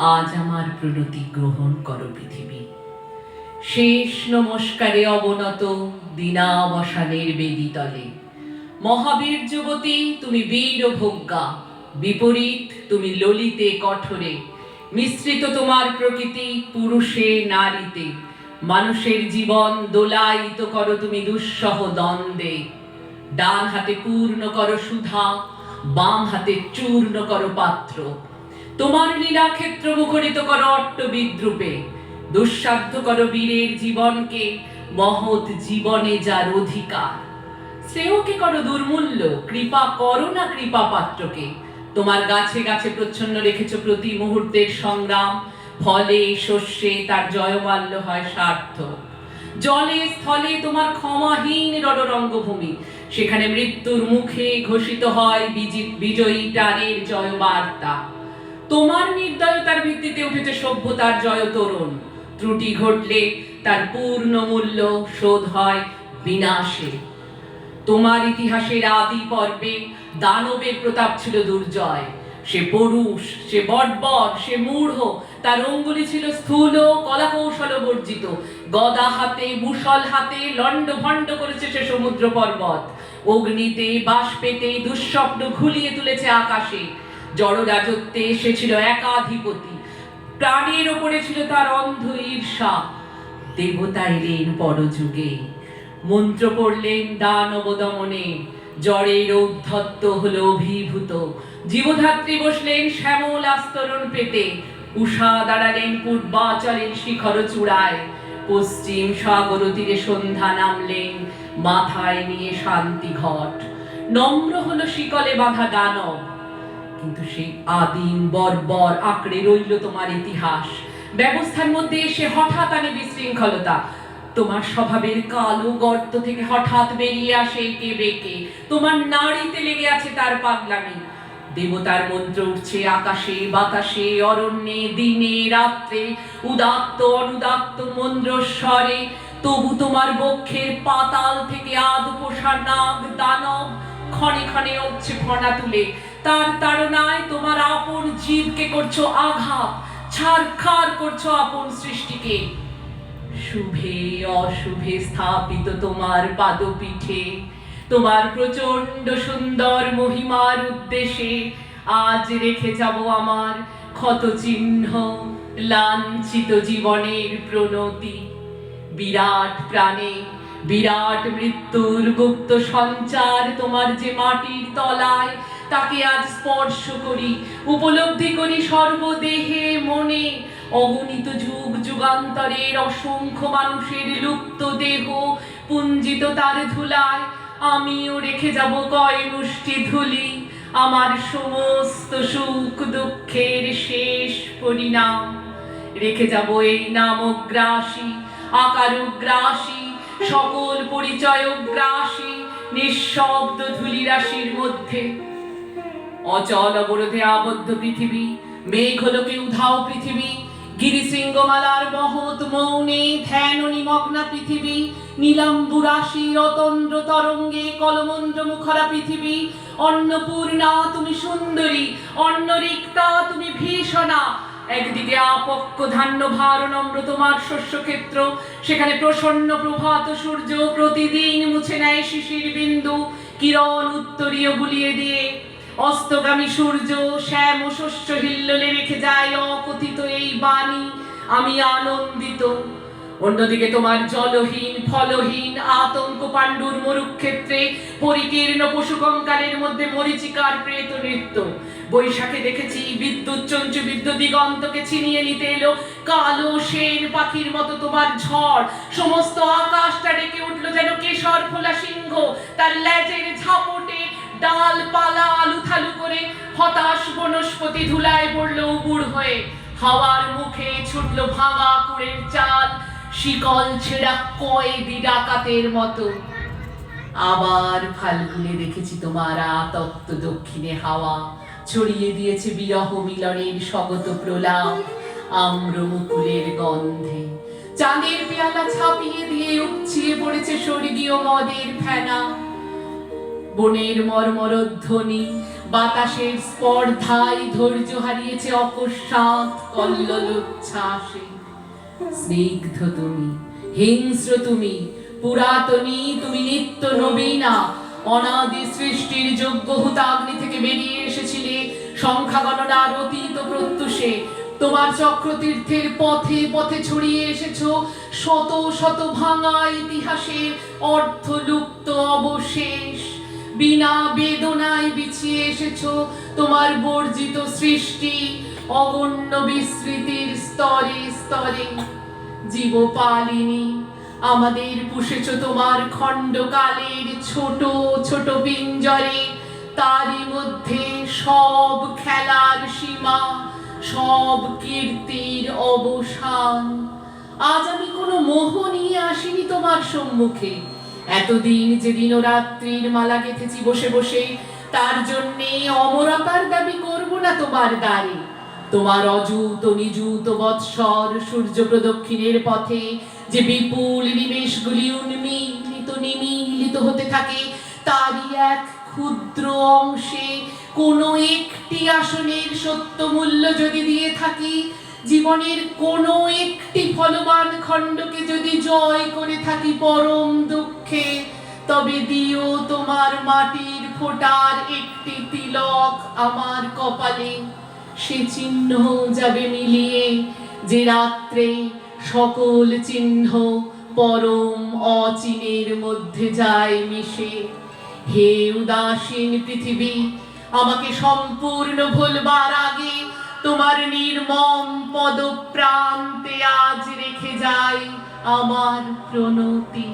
আজ আমার প্রণতি গ্রহণ করো পৃথিবী। শেষ নমস্কারে অবনত দীনাবসানের বেদিতলে। মহাবীর্যবতী তুমি বীরভোগ্যা, বিপরীত তুমি ললিতে কঠোরে। মিশ্রিত তোমার প্রকৃতি পুরুষে নারীতে। মানুষের জীবন দোলায়িত করো তুমি দুঃসহ দ্বন্দ্বে। ডান হাতে পূর্ণ করো সুধা, বাম হাতে চূর্ণ করো পাত্র। তোমার লীলাক্ষেত্র মুখরিত করো অট্ট বিদ্রুপে। দুঃসাধ্য করো বীরের জীবনকে, মহৎ জীবনে যার অধিকার। শ্রেয়কে করো দুর্মূল্য, কৃপা করো না কৃপা পাত্রকে। তোমার গাছে গাছে প্রচ্ছন্ন রেখেছ প্রতি মুহূর্তের সংগ্রাম, ফলে শস্যে তার জয়মাল্য হয় সার্থক। জলে স্থলে তোমার ক্ষমাহীন রণরঙ্গভূমি, সেখানে মৃত্যুর মুখে ঘোষিত হয় বিজয়ী প্রাণের জয়বার্তা। তোমার নির্দয়তার ভিত্তিতে উঠেছে সভ্যতার জয় তোরণ। ত্রুটি ঘটলে তার পূর্ণ মূল্য শোধ হয় বিনাশে। তোমার ইতিহাসের আদি পর্বে দানবের প্রতাপ ছিল দুর্জয়। সে পরুষ, সে বর্বর, সে মূঢ়। তার অঙ্গুলি ছিল স্থূল, কলাকৌশল বর্জিত। গদা হাতে, মুষল হাতে লণ্ড ভণ্ড করেছে সে সমুদ্র পর্বত। অগ্নিতে, বাষ্পেতে দুঃস্বপ্ন ঘুলিয়ে তুলেছে আকাশে। জড় রাজত্বে সে ছিল একাধিপতি। প্রাণের ওপরে ছিল তার অন্ধ ঈর্ষা। দেবতা এলেন পরযুগে, মন্ত্র পড়লেন দানব দমনে। জড়ের উদ্ধত্ত হলো অভিভূত। জীবধাত্রী বসলেন শ্যামল আস্তরণ পেতে। উষা দাঁড়ালেন পূর্বাচলের শিখর চূড়ায়। পশ্চিম সাগর তীরে সন্ধ্যা নামলেন, মাথায় নিয়ে শান্তি ঘট। নম্র হলো শিকলে বাঁধা দানব, কিন্তু সেই আদিম বর্বর আঁকড়ে রইল তোমার ইতিহাস। ব্যবস্থার মধ্যে এসে হঠাৎ আনে বিশৃঙ্খলতা। তোমার স্বভাবের কালো গর্ত থেকে হঠাৎ বেরিয়ে আসে একে বেঁকে। তোমার নাড়িতে লেগে আছে তার পাগলামি। দেবতার মন্ত্র উঠছে আকাশে বাতাসে, অরণ্যে দিনে রাত্রে, উদাত্ত অনুদাত্ত মন্দ্রস্বরে। তবু তোমার বক্ষের পাতাল থেকে আধ পোষা নাগ দানব ক্ষণে ক্ষণে উঠছে ফনা তুলে। তার তাড়নায় তোমার আপন জীবকে করছো আঘাত, ছারখার করছো আপন সৃষ্টিকে। শুভে অশুভে স্থাপিত তোমার পাদপীঠে, তোমার প্রচন্ড সুন্দর মহিমার উদ্দেশ্যে আজ রেখে যাব আমার ক্ষত চিহ্ন, লাঞ্ছিত জীবনের প্রণতি। বিরাট প্রাণে বিরাট মৃত্যুর গুপ্ত সঞ্চার তোমার যে মাটির তলায়, তাকে আজ স্পর্শ করি, উপলব্ধি করি সর্বদেহে মনে। অগণিত যুগ যুগান্তরের অসংখ্য মানুষের লুপ্ত দেহ পুঞ্জিত তার ধুলায় আমিও রেখে যাব কয় মুষ্টি ধুলি, আমার সমস্ত সুখ দুঃখের শেষ পরিণাম। রেখে যাব এই নামগ্রাসী, আকারগ্রাসী, সকল পরিচয়গ্রাসী নিঃশব্দ ধূলিরাশির মধ্যে। অচল অবরোধে আবদ্ধ পৃথিবী, মেঘলোকে উধাও পৃথিবী, গিরিশৃঙ্গমালার মহৎ মৌনে ধ্যান নিমগ্না পৃথিবী, নীলাম্বুরাশি অতন্দ্র তরঙ্গে কলমন্দ্র মুখরা পৃথিবী। অন্নপূর্ণা তুমি সুন্দরী, অন্নরিক্তা তুমি ভীষণা। একদিকে আপক্ক ধান্য ভার নম্র তোমার শস্যক্ষেত্র, সেখানে প্রসন্ন প্রভাত সূর্য প্রতিদিন মুছে নেয় শিশির বিন্দু কিরণ উত্তরীয় বুলিয়ে দিয়ে। অস্তগামী সূর্য শ্যাম শস্য হিল্লোলে রেখে যায় অকথিত এই বাণী, আমি আনন্দিত। অন্যদিকে তোমার জলহীন ফলহীন আতঙ্ক পাণ্ডুর মরুক্ষেত্রে পরিকীর্ণ পশু কঙ্কালের মধ্যে মরীচিকার প্রেত নৃত্য। বৈশাখে দেখেছি বিদ্যুৎ চঞ্চু বিদ্যুৎ দিগন্তকে ছিনিয়ে নিতে এলো কালো শের পাখির মতো তোমার ঝড়। সমস্ত আকাশটা ডেকে উঠলো যেন কেশর ফোলা সিংহ, তার লেজের ঝাপটে ডালপালা আলুথালু করে হতাশ বনস্পতি ধুলায় পড়লো উপুড় হয়ে। হাওয়ার মুখে ছুটলো ভাঙা কুড়ের চাল, শিকল ছেঁড়া কয়েদি ডাকাতের মতো। আবার ফাল্গুনে দেখেছি তোমার আতপ্ত দক্ষিণে হাওয়া ছড়িয়ে দিয়েছে বিরহ মিলনের স্বগত প্রলাপ আম্র মুকুলের গন্ধে। চাঁদের পেয়ালা ছাপিয়ে দিয়ে উপচিয়ে পড়েছে স্বর্গীয় মদের ফেনা। বনের মর্মরধ্বনি, বাতাসের স্পর্ধায় ধৈর্য হারিয়েছে অকস্মাৎ কল্লোলোচ্ছ্বাসে। স্নিগ্ধ তুমি, হিংস্র তুমি, পুরাতনী তুমি, নিত্য নবীনা, অনাদি সৃষ্টির যোগ্য হুতাগ্নি থেকে বেরিয়ে এসেছিলে সংখ্যা গণনার অতীত প্রত্যুষে। তোমার চক্রতীর্থের পথে পথে ছড়িয়ে এসেছো শত শত ভাঙা ইতিহাসের অর্থলুপ্ত অবশেষ। বিনা বেদনায় বিছিয়ে এসেছো তোমার বর্জিত সৃষ্টি অগণ্য বিস্মৃতির স্তরে স্তরে। জীবপালিনী, আমাদের পুষেছো তোমার খণ্ডকালের ছোট ছোট পিঞ্জরে। তারই মধ্যে সব খেলার সীমা, সব কীর্তির অবসান। আজ আমি কোনো মোহ নিয়ে আসিনি তোমার সম্মুখে। এতদিন যে দিনরাত্রির মালা গেঁথেছি বসে বসে, তার জন্যে অমরতার দাবি করব না তোমার দ্বারে। তোমার অযুত নিযুত বৎসর সূর্য প্রদক্ষিণের পথে যে বিপুল নিমেষগুলি উন্মীলিত নিমীলিত হতে থাকে, তারই এক ক্ষুদ্র অংশে কোনো একটি আসনের সত্য মূল্য যদি দিয়ে থাকি, জীবনের কোনো একটি ফলবান খণ্ডকে যদি জয় করে থাকি পরম দুঃখে, তবে দিও তোমার মাটির ফোঁটার একটি তিলক আমার কপালে। সে চিহ্ন যাবে মিলিয়ে যে রাত্রে সকল চিহ্ন পরম অচিনের মধ্যে যায় মিশে। হে উদাসীন পৃথিবী, আমাকে সম্পূর্ণ ভুলবার আগে তোমার নির্মম পদপ্রান্তে আজ রেখে যাই আমার প্রণতি।